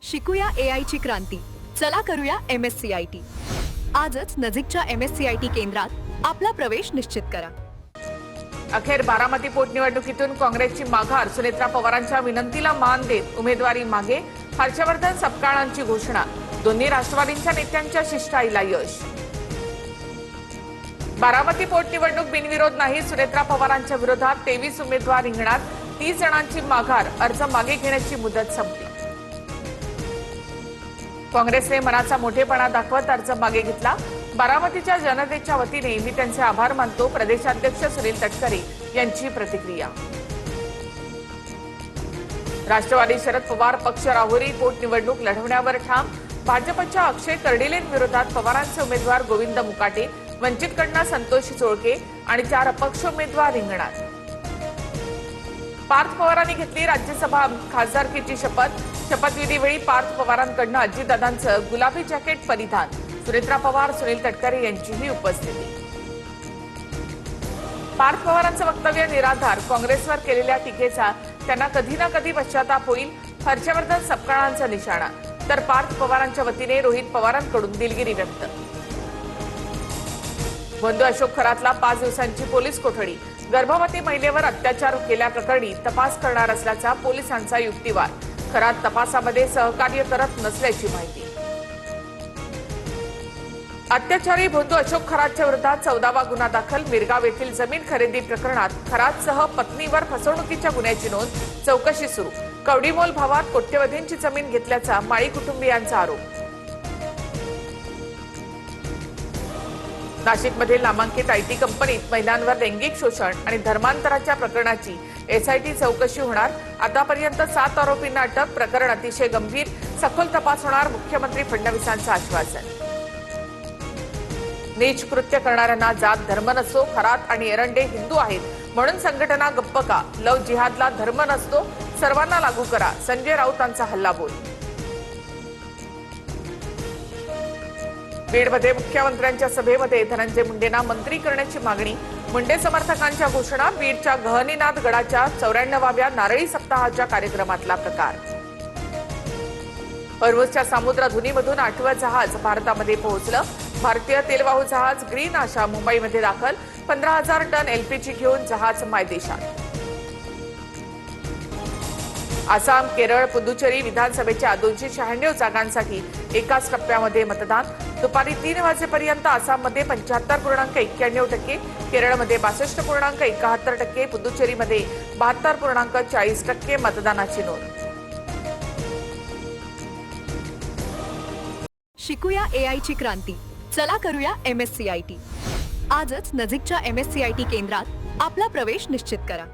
शिकूया AI ची क्रांती. चला करूया MSCIT. आजच नजीकच्या MSCIT केंद्रात आपला प्रवेश निश्चित करा. अखेर बारामती पोटनिवडणुकीतून काँग्रेसची माघार. सुनेत्रा पवारांच्या विनंतीला मान देत उमेदवारी मागे. हर्षवर्धन सपकाळांची घोषणा. दोन्ही राष्ट्रवादीच्या नेत्यांच्या शिष्टाईला यश. बारामती पोटनिवडणूक बिनविरोध नाही. सुनेत्रा पवारांच्या विरोधात 23 उमेदवार रिंगणात. 30 जणांची माघार. अर्ज मागे घेण्याची मुदत संपली. काँग्रेसने मनाचा मोठेपणा दाखवत अर्ज मागे घेतला. बारामतीच्या जनतेच्या वतीने मी त्यांचे आभार मानतो. प्रदेशाध्यक्ष सुनील तटकरे यांची प्रतिक्रिया. राष्ट्रवादी शरद पवार पक्ष राहुरी पोटनिवडणूक लढवण्यावर ठाम. भाजपच्या अक्षय कर्डिलेंविरोधात पवारांचे उमेदवार गोविंद मुकाटे, वंचितकडनं संतोष चोळके आणि 4 अपक्ष उमेदवार रिंगणात. पार्थ पवारांनी घेतली राज्यसभा खासदारकीची शपथ. शपथविधीवेळी पार्थ पवारांकडनं अजितदादांचं गुलाबी जॅकेट परिधान. सुनेत्रा पवार, सुनील तटकरे यांचीही उपस्थिती. पार्थ पवारांचं वक्तव्य निराधार. काँग्रेसवर केलेल्या टीकेचा त्यांना कधी ना कधी पश्चाताप होईल. हर्षवर्धन सपकाळांचा निशाणा. तर पार्थ पवारांच्या वतीने रोहित पवारांकडून दिलगिरी व्यक्त. बंधू अशोक खरातला 5 दिवसांची पोलीस कोठडी. गर्भवती महिलेवर अत्याचार केल्याप्रकरणी तपास करणार असल्याचा पोलिसांचा युक्तिवाद. खरात तपासामध्ये सहकार्य करत नसल्याची माहिती. अत्याचारी बंधू अशोक खरातच्या विरोधात 14वा गुन्हा दाखल. मिरगाव येथील जमीन खरेदी प्रकरणात खरातसह पत्नीवर फसवणुकीच्या गुन्ह्याची नोंद. चौकशी सुरू. कवडीमोल भावात कोट्यवधींची जमीन घेतल्याचा माळी कुटुंबियांचा आरोप. नाशिकमधील नामांकित IT कंपनीत महिलांवर लैंगिक शोषण आणि धर्मांतराच्या प्रकरणाची SIT चौकशी होणार. आतापर्यंत 7 आरोपींना अटक. प्रकरण अतिशय गंभीर. सखोल तपास होणार. मुख्यमंत्री फडणवीसांचं आश्वासन. नीच कृत्य करणाऱ्यांना जात धर्म नसतो. खरात आणि एरंडे हिंदू आहेत म्हणून संघटना गप्प का? लव जिहादला धर्म नसतो. सर्वांना लागू करा. संजय राऊतांचा हल्लाबोल. बीडमध्ये मुख्यमंत्र्यांच्या सभेमध्ये धनंजय मुंडेंना मंत्री करण्याची मागणी. मुंडे समर्थकांच्या घोषणा. बीडच्या गहनीनाथ गडाच्या 94व्या नारळी सप्ताहाच्या कार्यक्रमातला प्रकार. हॉर्मुझच्या सामुद्रधुनीमधून 8वं जहाज भारतामध्ये पोहोचलं. भारतीय तेलवाहू जहाज ग्रीन आशा मुंबईमध्ये दाखल. 15,000 टन LPG घेऊन जहाज मायदेशात. आसाम, केरळ, पुदुचेरी विधानसभेच्या 296 जागांसाठी एकाच टप्प्यामध्ये मतदान. दुपारी 3 वाजेपर्यंत आसाममध्ये 75.91%, केरळमध्ये 62.71%, पुदुचेरीमध्ये 72.40% मतदानाची नोंद. शिकूया AI ची क्रांती. चला करूया MSCIT. आजच नजीकच्या MSCIT केंद्रात आपला प्रवेश निश्चित करा.